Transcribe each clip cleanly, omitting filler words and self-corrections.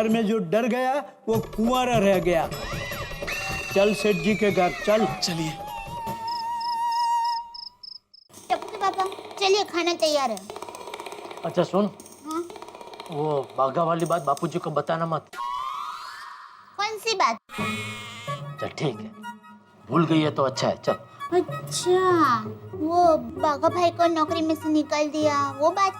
प्यार में जो डर गया वो कुंवारा रह गया। चल सेठ जी के घर चल। चलिए। टप्पू के पापा चलिए, खाना तैयार है। अच्छा सुन, हाँ? वो बाघा वाली बात बापूजी को बताना मत। कौन सी बात? चल ठीक है, भूल गई है तो अच्छा है। चल। अच्छा, वो बाघा भाई को नौकरी में से निकाल दिया वो बात।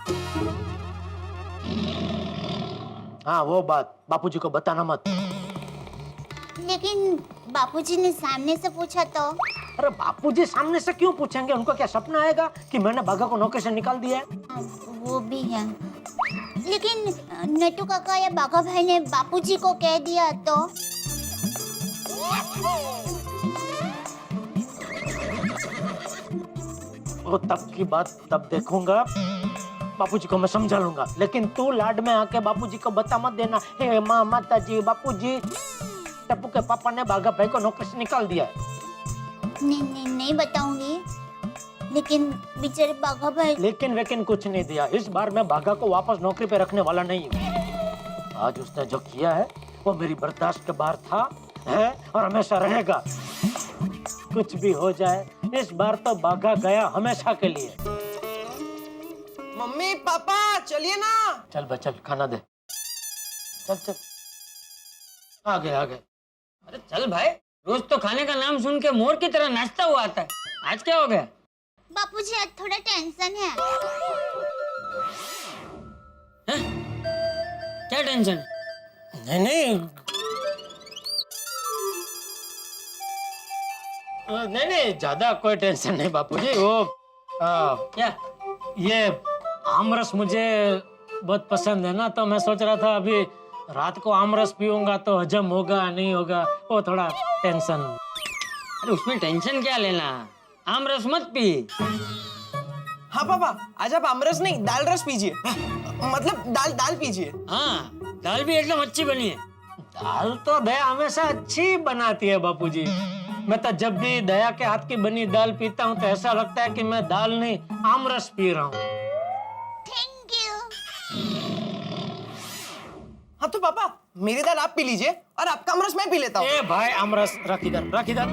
हाँ वो बात बापूजी को बताना मत। लेकिन बापूजी ने सामने से पूछा तो? अरे बापूजी सामने से क्यों पूछेंगे? उनको क्या सपना आएगा कि मैंने बाघा को नौकरी से निकाल दिया है? वो भी है, लेकिन नट्टू काका या बाघा भाई ने बापूजी को कह दिया तो? वो तब की बात तब देखूंगा, बापूजी को मैं समझा लूंगा। लेकिन तू लाड में आके बापूजी को बता मत देना, हे माँ माता जी बापूजी, टप्पू के पापा ने बाघा भाई को नौकरी से निकाल दिया है। नहीं बताऊंगी। लेकिन बेचारे बाघा भाई। लेकिन कुछ नहीं दिया। इस बार मैं बाघा को वापस नौकरी पे रखने वाला नहीं हूँ। आज उसने जो किया है वो मेरी बर्दाश्त के बाहर था, है और हमेशा रहेगा। कुछ भी हो जाए, इस बार तो बाघा गया हमेशा के लिए। मम्मी पापा चलिए ना। चल बे चल, खाना दे। चल चल, आ गए। अरे चल भाई, रोज तो खाने का नाम सुन के मोर की तरह नाचता हुआ आता है। आज क्या हो गया? बापूजी आज थोड़ा टेंशन है। क्या टेंशन? नहीं ज्यादा कोई टेंशन नहीं बापूजी। वो क्या? ये आमरस मुझे बहुत पसंद है ना, तो मैं सोच रहा था अभी रात को आमरस पीऊंगा तो हजम होगा नहीं होगा, वो थोड़ा टेंशन। अरे उसमें टेंशन क्या लेना, आमरस मत पी। हाँ पापा, आज आप आमरस नहीं दाल रस पीजिए। मतलब दाल पीजिए। हाँ, दाल भी एकदम अच्छी बनी है। दाल तो दया हमेशा अच्छी बनाती है बापूजी। मैं तो जब भी दया के हाथ की बनी दाल पीता हूँ तो ऐसा लगता है कि मैं दाल नहीं आमरस पी रहा हूँ। Thank you. हाँ तो पापा, मेरी दाल आप पी लीजिए और आपका आमरस मैं पी लेता हूँ। ए भाई, आमरस रख इधर।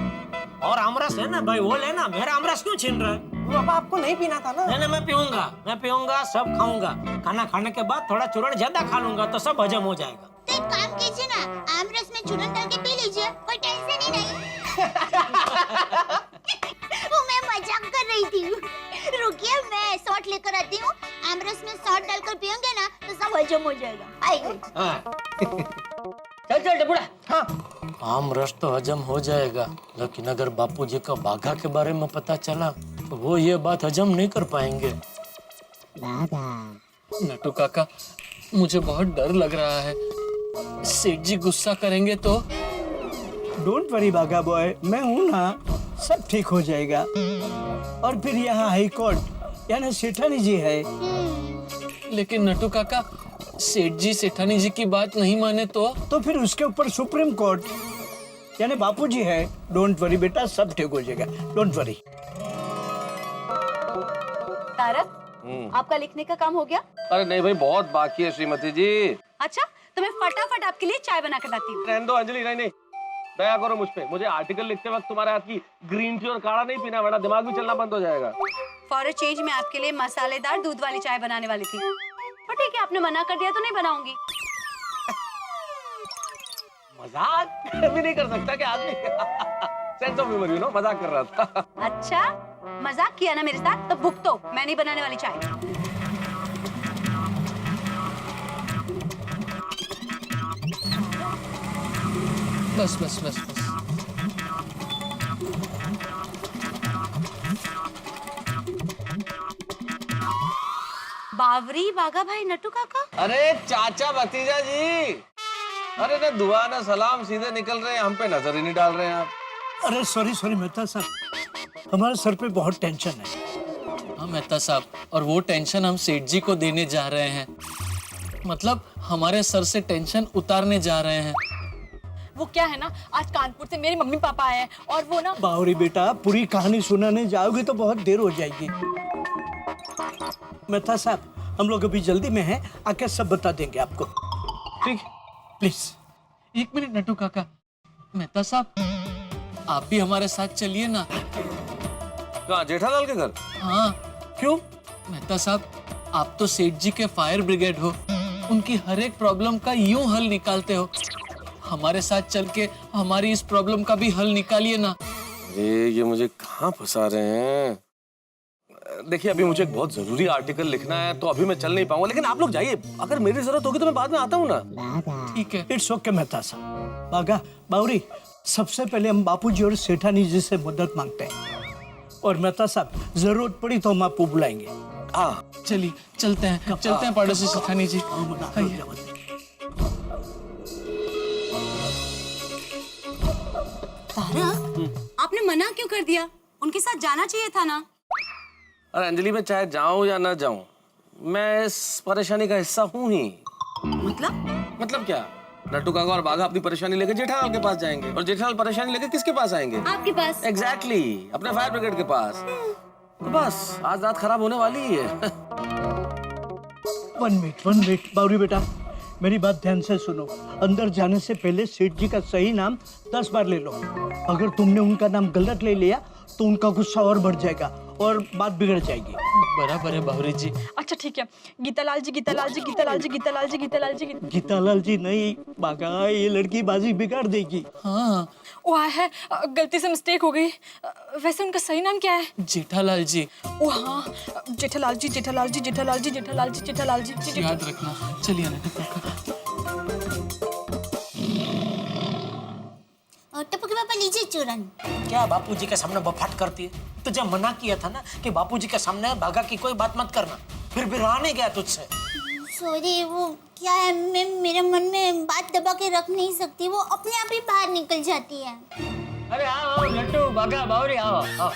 और आमरस है ना भाई, वो लेना। मेरा आमरस क्यों छीन रहा है? पापा आपको नहीं पीना था ना। नहीं मैं पीऊंगा, सब खाऊंगा। खाना खाने के बाद थोड़ा चूरण ज्यादा खा लूंगा तो सब हजम हो जाएगा। तो एक काम कीजिए ना, आमरस में चूरन डाल के पी लीजिए, कोई टेंशन ही नहीं। वो मैं मजाक कर रही थी। रुकिए, मैं सॉल्ट लेकर आती हूँ। आमरस में सॉल्ट डालकर पियोगे ना तो सब हजम हो जाएगा। आइए। चल टपुड़ा। हाँ आमरस तो हजम हो जाएगा, लेकिन अगर बापूजी को बाघा के बारे में पता चला तो वो ये बात हजम नहीं कर पाएंगे। नट्टू काका, मुझे बहुत डर लग रहा है। सेठ जी गुस्सा करेंगे तो? डोंट वरी बाघा बॉय, मैं हूँ ना, सब ठीक हो जाएगा। और फिर यहाँ हाई कोर्ट यानी सेठानी जी है। लेकिन नट्टू काका, सेठ जी सेठानी जी की बात नहीं माने तो फिर उसके ऊपर सुप्रीम कोर्ट यानी बापूजी है। डोंट वरी बेटा, सब ठीक हो जाएगा, डोंट वरी। तारक, आपका लिखने का काम हो गया? अरे नहीं भाई, बहुत बाकी है श्रीमती जी। अच्छा, तो मैं फटाफट आपके लिए चाय बना कर लाती हूँ। रहने दो अंजलि, नहीं दया करो मुझ पे। मुझे आर्टिकल लिखते वक्त तुम्हारे हाथ की ग्रीन टी और काढ़ा नहीं पीना, वरना दिमाग भी चलना बंद हो जाएगा। फॉर अ चेंज मैं आपके लिए मसालेदार दूध वाली चाय बनाने वाली थी, पर ठीक है, आपने मना कर दिया तो नहीं बनाऊंगी। मजाक भी नहीं कर सकता क्या आदमी? Sense of humour, you know, मजाक कर रहा था। अच्छा, मजाक किया ना मेरे साथ, तो भुगतो। मैं नहीं बनाने वाली चाय। बस। बावरी बाघा भाई नट्टू काका। अरे चाचा भतीजा जी, अरे ना दुआ ना सलाम, सीधे निकल रहे हैं, हम पे नजर ही नहीं डाल रहे हैं आप। अरे सॉरी मेहता साहब, हमारे सर पे बहुत टेंशन है। हाँ मेहता साहब, और वो टेंशन हम सेठ जी को देने जा रहे हैं। मतलब हमारे सर से टेंशन उतारने जा रहे हैं। वो क्या है ना, आज कानपुर से मेरे मम्मी पापा आए हैं और वो ना। बावरी बेटा, पूरी कहानी सुनाने जाओगे तो बहुत देर हो जाएगी। मेहता साहब, हम लोग अभी जल्दी में हैं, आके सब बता देंगे आपको। ठीक, प्लीज 1 मिनट नटू काका। मेहता साहब आप भी हमारे साथ चलिए ना। कहाँ, जेठालाल के घर? हाँ, क्यों? मेहता साहब आप तो सेठ जी के फायर ब्रिगेड हो, उनकी हर एक प्रॉब्लम का यूं हल निकालते हो। हमारे साथ चल के हमारी इस प्रॉब्लम का भी हल निकालिए ना। अरे ये मुझे कहाँ फंसा रहे हैं। देखिए अभी मुझे एक बहुत जरूरी आर्टिकल लिखना है तो अभी मैं चल नहीं पाऊंगा, लेकिन आप लोग जाइए, अगर मेरी जरूरत होगी तो मैं बाद में आता हूँ ना। ठीक है। इट्स ओके मेहता साहब। बागा बावरी, सबसे पहले हम बापूजी और सेठानी जी से मदद मांगते हैं, और मेहता साहब जरूरत पड़ी तो हम आपको बुलाएंगे। हाँ चलिए चलते हैं पड़ोसी सेठानी जी। आइए। तारा, आपने मना क्यों कर दिया? उनके साथ जाना चाहिए था ना। अरे अंजलि, मैं चाहे जाऊं या ना जाऊं, मैं इस परेशानी का हिस्सा हूं ही। मतलब क्या? नट्टू काका और बाघा अपनी परेशानी लेकर जेठालाल के पास जाएंगे, और जेठालाल परेशानी लेकर किसके पास आएंगे? आपके पास। एग्जैक्टली, अपने फायर ब्रिगेड के पास। तो बस आज रात खराब होने वाली ही है। 1 मिनट बावरी बेटा, मेरी बात ध्यान से सुनो। अंदर जाने से पहले सेठ जी का सही नाम 10 बार ले लो। अगर तुमने उनका नाम गलत ले लिया तो उनका गुस्सा और बढ़ जाएगा और बात बिगड़ जाएगी। बराबर है बावरी जी। अच्छा ठीक है, गीतालाल जी गीतालाल जी गीतालाल जी गीतालाल जी गीतालाल जी गीतालाल जी नहीं बागा, ये लड़की बाजी बिगाड़ देगी। हाँ, वो है, गलती से मिस्टेक हो गई। वैसे उनका सही नाम क्या है? जेठालाल जी। ओ हाँ, जेठालाल जी जेठालाल जी जेठालाल जी जेठालाल जी जेठालाल जी। याद रखना। चलिए नटू काका। और टप्पू के पापा लीजिए चूरन। क्या बापूजी के सामने बफाट करती है? तुझे मना किया था ना कि बापूजी के सामने बाघा की कोई बात मत करना, फिर भी रहा नहीं गया तुझसे। सॉरी, वो क्या है, मैं मेरे मन में बात दबा के रख नहीं सकती, वो अपने आप ही बाहर निकल जाती है। अरे आओ लट्टू, बाघा, बावरी, आओ आओ।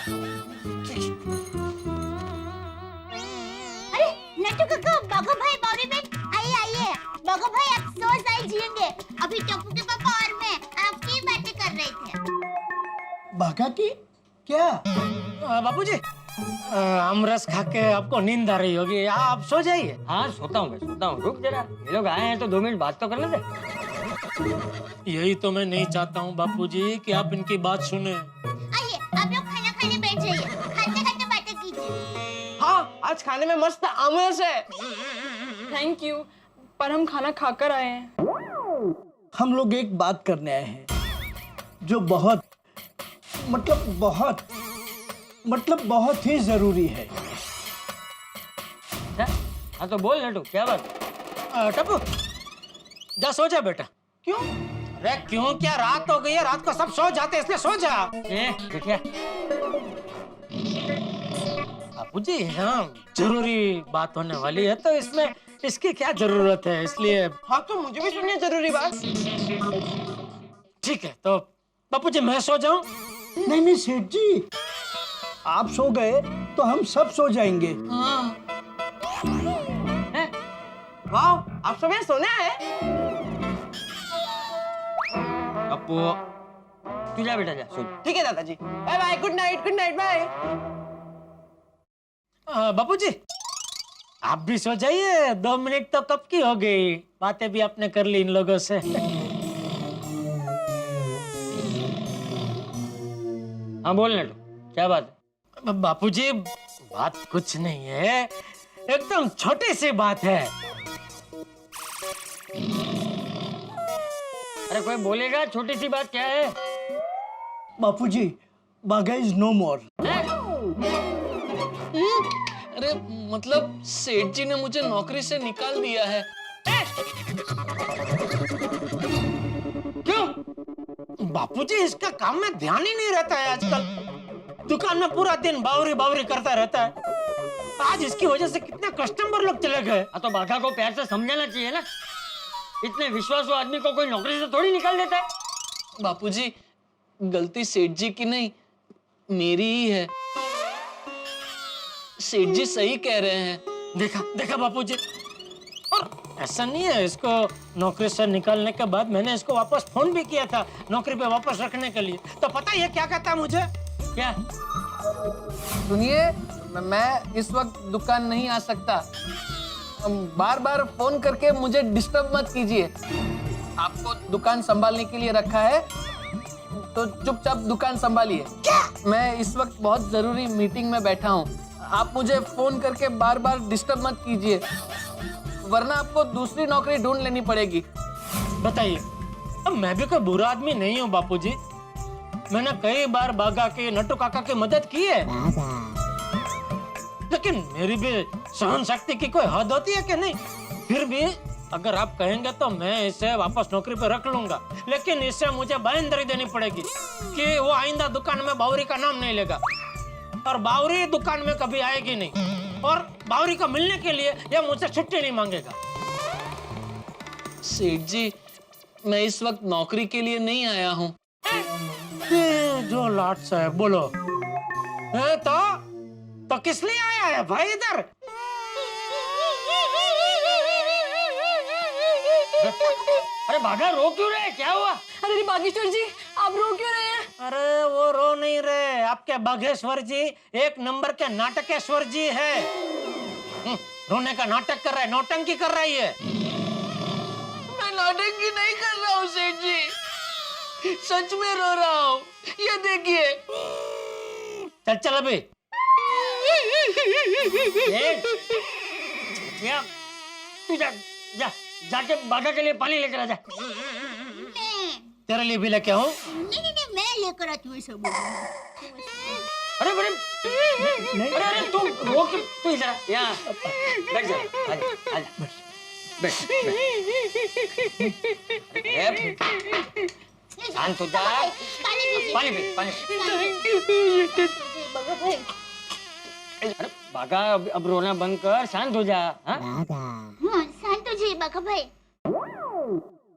अरे नट्टू काका, बाघा भाई, बावरी बहन, आइए आइए। बाघा भाई आप 100 साल जिएंगे। अभी टप्पू के पापा और मैं आपकी बातें कर रहे थे। बागा की क्या? बापूजी, आमरस खा के आपको नींद आ रही होगी, आप सो जाइए। हाँ सोता हूँ, मैं सोता हूँ। रुक जरा, ये लोग आए हैं तो 2 मिनट बात तो कर लेते। यही तो मैं नहीं चाहता हूँ बापूजी कि आप इनकी बात सुने। आइए आप लोग खाना खाने बैठ जाइए, खाते खाते बातें कीजिए। हाँ, आज खाने में मस्त आमरस है। थैंक यू, पर हम खाना खाकर आए हैं। हम लोग एक बात करने आए हैं जो बहुत बहुत ही जरूरी है। हाँ तो बोल लट्टू, क्या बात? टप्पू, जा सो जा बेटा। क्यों? अरे क्यों क्या, रात हो गई है, रात को सब सो जाते हैं, इसलिए सो जा। देखिए बापूजी, हाँ जरूरी बात होने वाली है तो इसमें इसकी क्या जरूरत है, इसलिए। हाँ तो मुझे भी सुनिए जरूरी बात। ठीक है, तो बापूजी मैं सो जाऊं? नहीं सेठ जी, आप सो गए तो हम सब सो जाएंगे। वाह, आप सब यहाँ सोने आए? अपू, तू जा बेटा, जा सो। ठीक है दादाजी, bye bye, good night bye. बापूजी आप भी सो जाइए, 2 मिनट तो कब की हो गई, बातें भी आपने कर ली इन लोगों से। हाँ बोल लट्टू, क्या बात है? बापूजी बात कुछ नहीं है, एकदम छोटी सी बात है। अरे कोई बोलेगा, छोटी सी बात क्या है? बापूजी, बागा इज नो मोर। अरे मतलब सेठ जी ने मुझे नौकरी से निकाल दिया है। क्यों? बापूजी इसका काम में ध्यान ही नहीं रहता है आजकल, दुकान में पूरा दिन बावरी बावरी करता रहता है। आज इसकी वजह से कितने कस्टमर लोग चले गए। हाँ तो बाघा को प्यार से समझाना चाहिए ना, इतने विश्वासु आदमी को कोई नौकरी से थोड़ी निकाल देता है। बापूजी गलती सेठ जी की नहीं, मेरी ही है। सेठ जी सही कह रहे हैं। देखा बापूजी, और ऐसा नहीं है, इसको नौकरी से निकालने के बाद मैंने इसको वापस फोन भी किया था नौकरी पे वापस रखने के लिए, तो पता है ये क्या कहता मुझे? क्या? सुनिए, मैं इस वक्त दुकान नहीं आ सकता, बार बार फोन करके मुझे डिस्टर्ब मत कीजिए। आपको दुकान संभालने के लिए रखा है, तो चुपचाप दुकान संभालिए। मैं इस वक्त बहुत जरूरी मीटिंग में बैठा हूँ। आप मुझे फोन करके बार बार डिस्टर्ब मत कीजिए, वरना आपको दूसरी नौकरी ढूंढ लेनी पड़ेगी। बताइए, अब मैं भी कोई बुरा आदमी नहीं हूँ बापूजी। मैंने कई बार बागा के नट्टू काका की मदद की है, लेकिन मेरी भी सहन शक्ति की कोई हद होती है कि नहीं? फिर भी अगर आप कहेंगे तो मैं इसे वापस नौकरी पे रख लूंगा, लेकिन इससे मुझे बांयधरी देनी पड़ेगी कि वो आइंदा दुकान में बावरी का नाम नहीं लेगा और बावरी दुकान में कभी आएगी नहीं, और बावरी को मिलने के लिए ये मुझसे छुट्टी नहीं मांगेगा। सेठ जी, मैं इस वक्त नौकरी के लिए नहीं आया हूँ। जो लाट साहब बोलो है तो किस लिए आया है भाई इधर? अरे भागा, रो क्यों रहे? क्या हुआ? अरे बागेश्वर जी, आप रो क्यों रहे हैं? अरे वो रो नहीं रहे, आपके बागेश्वर जी एक नंबर के नाटकेश्वर जी है। रोने का नाटक कर रहा है, नौटंकी कर रही है। मैं नौटंकी नहीं कर रहा हूँ सेठ जी, सच में रो रहा हूँ। ये देखिए। चल चल अभी क्या तू जा जा जाके बागा के लिए पानी लेकर आ जा। तेरे लिए भी लेके आऊं? नहीं, मैं लेकर आती हूँ सब। अरे अरे अरे तू रो क्यों? तू इधर यहाँ बैठ जा, आजा आजा बैठ शांत हो जा। पानी पी पानी। अरे बागा, अब रोना बंद कर, शांत हो जा। हाँ शांत हो जाइए बागा भाई।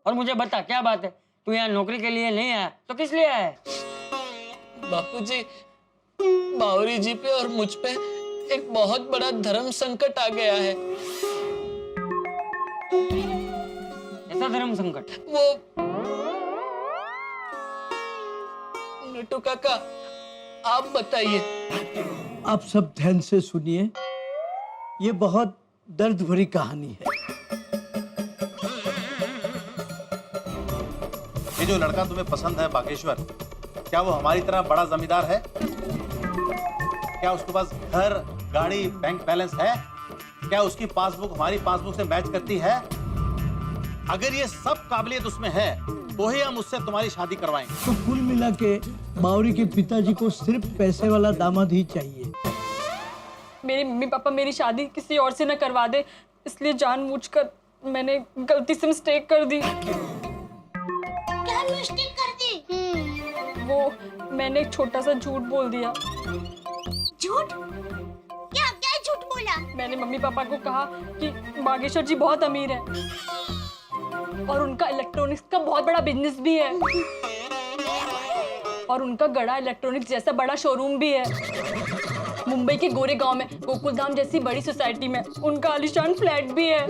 और मुझे बता, क्या बात है? तू यहाँ नौकरी के लिए नहीं आया तो किस लिए आया है? बापूजी, बावरी जी पे और मुझ पे एक बहुत बड़ा धर्म संकट आ गया है। ऐसा धर्म संकट? वो नट्टू काका, आप बताइए। आप सब ध्यान से सुनिए, ये बहुत दर्द भरी कहानी है। ये जो लड़का तुम्हें पसंद है बागेश्वर, क्या वो हमारी तरह बड़ा जमींदार है? क्या उसके पास घर, गाड़ी, बैंक बैलेंस है? क्या उसकी पासबुक हमारी पासबुक से मैच करती है? अगर ये सब काबिलियत उसमें है तो ही हम उससे तुम्हारी शादी करवाएंगे। तो कुल मिला के बावरी के पिताजी को सिर्फ पैसे वाला दामाद ही चाहिए। मेरे मम्मी पापा मेरी शादी किसी और से न करवा दे, इसलिए जानबूझकर मैंने गलती से मिस्टेक कर दी। क्या मिस्टेक कर दी? वो मैंने एक छोटा सा झूठ बोल दिया। झूठ? क्या क्या झूठ बोला? मैंने मम्मी पापा को कहा कि बागेश्वर जी बहुत अमीर हैं और उनका इलेक्ट्रॉनिक्स का बहुत बड़ा बिजनेस भी है और उनका गड़ा इलेक्ट्रॉनिक्स जैसा बड़ा शोरूम भी है। मुंबई के गोरे गांव में गोकुलधाम जैसी बड़ी सोसाइटी में उनका आलीशान फ्लैट भी है।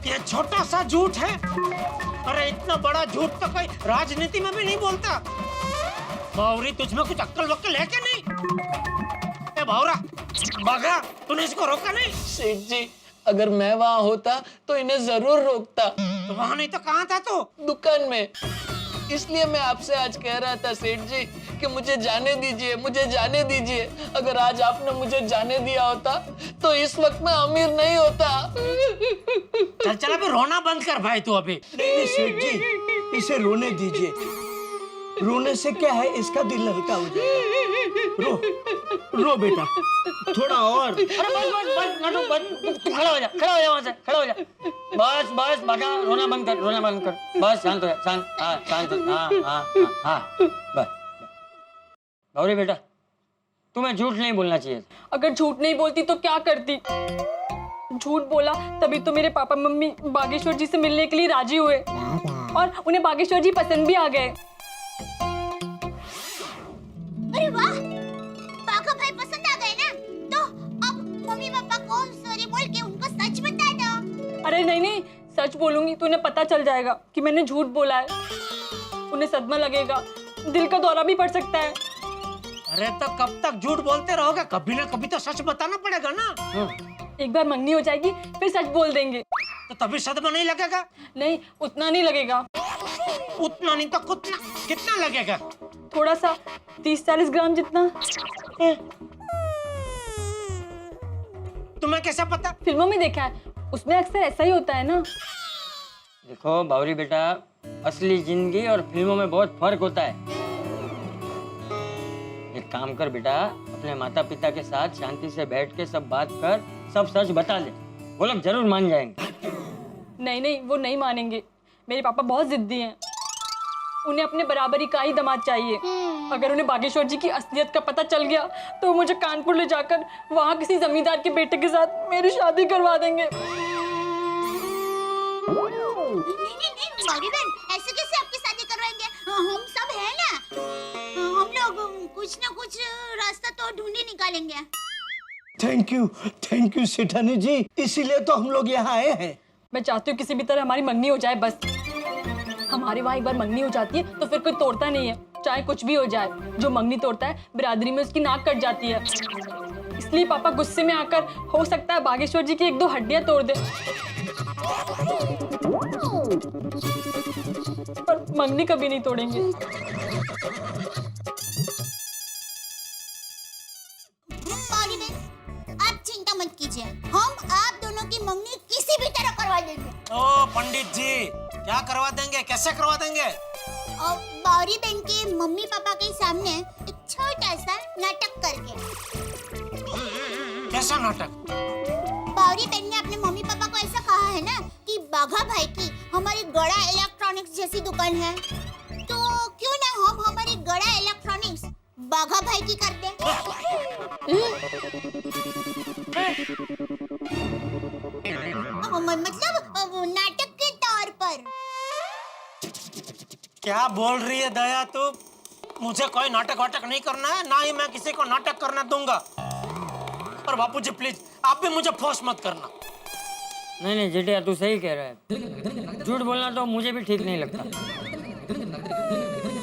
ये छोटा सा झूठ है? अरे इतना बड़ा झूठ तो कोई राजनीति में भी नहीं बोलता। बावरी, तुझमें कुछ अक्ल वक्ल है क्या नहीं? ए बावरा, बागा, तूने इसको रोका नहीं? सेठ जी, अगर मैं वहाँ होता तो इन्हें जरूर रोकता। तो वहाँ नहीं तो कहाँ था तू? दुकान में। इसलिए मैं आपसे आज कह रहा था सेठ जी कि मुझे जाने दीजिए, मुझे जाने दीजिए। अगर आज आपने मुझे जाने दिया होता तो इस वक्त मैं अमीर नहीं होता। चल चल अभी रोना बंद कर भाई तू अभी। नहीं सेठ जी, इसे रोने दीजिए। रोने से क्या है, इसका दिल हल्का हो जाएगा। रो बेटा, थोड़ा और। अरे बस नटू, बस तू खड़ा हो जा वहाँ से, खड़ा हो जा। बस बस बागा, रोना बंद कर। बस शांत हो जा, शांत। हाँ शांत हो। हाँ बस। गौरी बेटा, तुम्हें झूठ नहीं बोलना चाहिए। अगर झूठ नहीं बोलती तो क्या करती? झूठ बोला तभी तो मेरे पापा मम्मी बागेश्वर जी से मिलने के लिए राजी हुए और उन्हें बागेश्वर जी पसंद भी आ गए। अरे वाह, बागा भाई पसंद आ गए ना? तो अब मम्मी पापा को सॉरी बोल के उनको सच बता दो। अरे नहीं, सच बोलूंगी तो उन्हें पता चल जाएगा कि मैंने झूठ बोला है। उन्हें सदमा लगेगा, दिल का दौरा भी पड़ सकता है। अरे तो कब तक झूठ बोलते रहोगे? कभी ना कभी तो सच बताना पड़ेगा ना। एक बार मंगनी हो जाएगी फिर सच बोल देंगे। तो तभी सदमा नहीं लगेगा? नहीं, उतना नहीं लगेगा। उतना नहीं तो कितना कितना लगेगा? थोड़ा सा, 30-40 ग्राम जितना। तुम्हें कैसे पता? फिल्मों में देखा है, उसमें अक्सर ऐसा ही होता है ना। देखो बावरी बेटा, असली जिंदगी और फिल्मों में बहुत फर्क होता है। एक काम कर बेटा, अपने माता पिता के साथ शांति से बैठ के सब बात कर, सब सच बता दे, वो लोग जरूर मान जाएंगे। नहीं नहीं, वो नहीं मानेंगे। मेरे पापा बहुत जिद्दी हैं। उन्हें अपने बराबरी का ही दामाद चाहिए। अगर उन्हें बागेश्वर जी की असलियत का पता चल गया तो वो मुझे कानपुर ले जाकर वहाँ किसी जमींदार के बेटे के साथ मेरी शादी करवा देंगे। नहीं, बावरी बहन, ऐसे कैसे आपकी शादी करवाएंगे? हम सब हैं ना, हम लोग कुछ ना कुछ रास्ता तो ढूंढ ही निकालेंगे। थैंक यू सेठानी जी, इसीलिए तो हम लोग यहाँ आए हैं। मैं चाहती हूँ किसी भी तरह हमारी मंगनी हो जाए बस। हमारे वहाँ एक बार मंगनी हो जाती है तो फिर कोई तोड़ता नहीं है, चाहे कुछ भी हो जाए। जो मंगनी तोड़ता है बिरादरी में उसकी नाक कट जाती है। इसलिए पापा गुस्से में आकर हो सकता है बागेश्वर जी की 1-2 हड्डियां तोड़ दे, पर मंगनी कभी नहीं तोड़ेंगे। बावरी बहन, आप चिंता मत कीजिए, हम आप दोनों की मंगनी किसी भी तरह करवा देंगे। ओ पंडित जी, क्या करवा देंगे, कैसे करवा देंगे? और बावरी बहन के मम्मी पापा के सामने एक छोटा सा नाटक करके। कैसा नाटक? बावरी बहन ने अपने मम्मी पापा को ऐसा कहा है ना कि बाघा भाई की हमारी गड़ा इलेक्ट्रॉनिक्स जैसी दुकान है, तो क्यों ना हम हमारी गड़ा इलेक्ट्रॉनिक्स बाघा भाई की कर दें। मतलब नाटक के तौर पर। क्या बोल रही है दया तू? मुझे कोई नाटक वाटक नहीं करना है, ना ही मैं किसी को नाटक करना दूंगा। और बापूजी प्लीज, आप भी मुझे फोर्स मत करना। नहीं जेठिया, तू सही कह रहा है। झूठ बोलना तो मुझे भी ठीक नहीं लगता,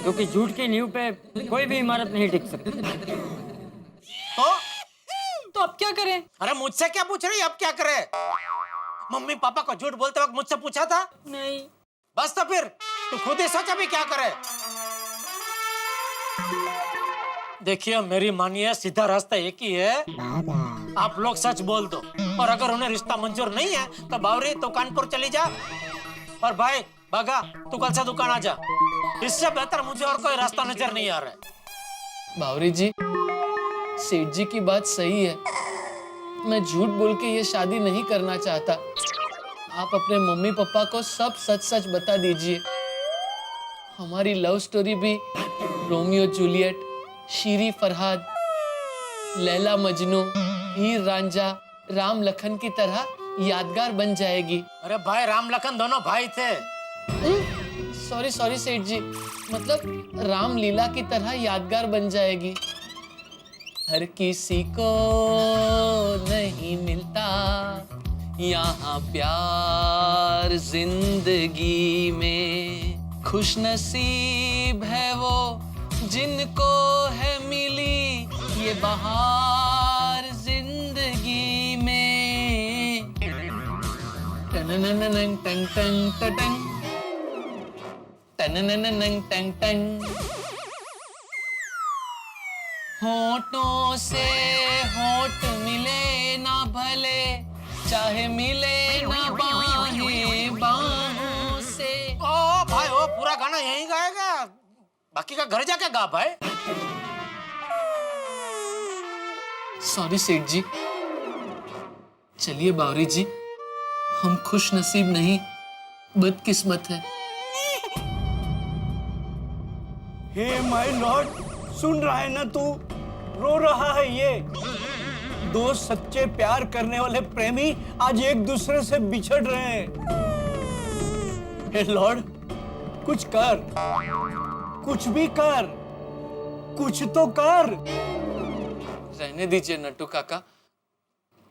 क्योंकि झूठ की नींव पे कोई भी इमारत नहीं टिक सकती। तो अब क्या करें? अरे मुझसे क्या पूछ रही है? अब क्या करे? मम्मी पापा को झूठ बोलते वक्त मुझसे पूछा था? नहीं। बस तो फिर तू खुद ही सोच अभी क्या करे। देखिए मेरी मानिए, सीधा रास्ता एक ही है, आप लोग सच बोल दो। और अगर उन्हें रिश्ता मंजूर नहीं है तो बावरी तू कानपुर चली जा, और भाई बागा तू कल से दुकान आ जा। इससे बेहतर मुझे और कोई रास्ता नजर नहीं आ रहा है। बावरी जी, सेठ जी की बात सही है। मैं झूठ बोल के ये शादी नहीं करना चाहता। आप अपने मम्मी पापा को सब सच सच बता दीजिए। हमारी लव स्टोरी भी रोमियो जूलियट, शीरी फरहाद, लैला मजनू, हीर रांझा, राम लखन की तरह यादगार बन जाएगी। अरे भाई, राम लखन दोनों भाई थे। सॉरी सेठ जी, मतलब राम लीला की तरह यादगार बन जाएगी। हर किसी को नहीं मिलता यहाँ प्यार जिंदगी में, खुश नसीब है वो जिनको है मिली ये बहार जिंदगी में। टननननन टंग टंग टटंग, टननननन टंग टंग। होठों से होठ मिले ना भले, चाहे मिले ना बाहें बाहों से। ओ भाई, वो पूरा गाना यहीं गाएगा, बाकी का घर जाके गा भाई। सॉरी सेठ जी। चलिए बावरी जी, हम खुश नसीब नहीं बदकिस्मत है। हे माय लॉर्ड, सुन रहा है ना तू? रो रहा है ये। दो सच्चे प्यार करने वाले प्रेमी आज एक दूसरे से बिछड़ रहे हैं। हे लॉर्ड, कुछ कर, कुछ भी कर, कुछ तो कर। रहने दीजिए नट्टू काका,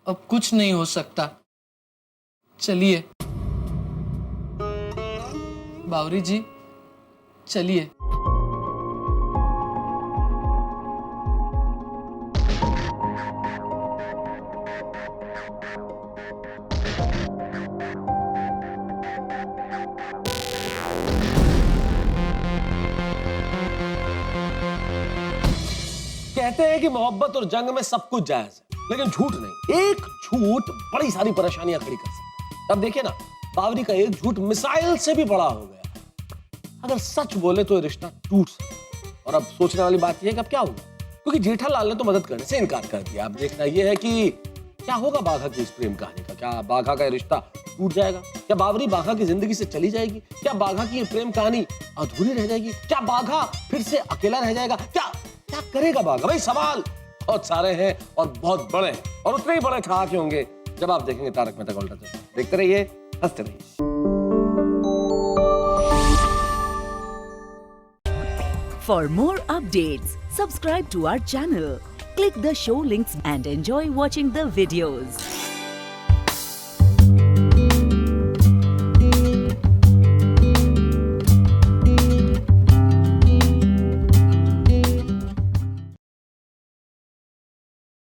अब कुछ नहीं हो सकता। चलिए बावरी जी, चलिए। कहते हैं कि मोहब्बत और जंग में सब कुछ जायज है, लेकिन झूठ नहीं। एक झूठ बड़ी सारी परेशानियां खड़ी कर सकता है। अब देखिए ना, बावरी का एक झूठ मिसाइल से भी बड़ा हो गया। अगर सच बोले तो ये रिश्ता टूट सकता है। और अब सोचने वाली बात यह है कि अब क्या होगा, क्योंकि जेठालाल ने तो मदद करने से इनकार कर दिया। अब देखना यह है कि क्या होगा बाघा की इस प्रेम कहानी का। क्या बाघा का रिश्ता टूट जाएगा? क्या बावरी बाघा की जिंदगी से चली जाएगी? क्या बाघा की ये प्रेम कहानी अधूरी रह जाएगी? क्या बाघा फिर से अकेला रह जाएगा? क्या क्या करेगा बाघा? भाई सवाल बहुत सारे हैं और बहुत बड़े हैं, और उतने ही बड़े ठहाके होंगे जब आप देखेंगे तारक मेहता का उल्टा चश्मा। देखते रहिए, हंसते रहिए। For more updates, subscribe to our channel, click the show links and enjoy watching the videos.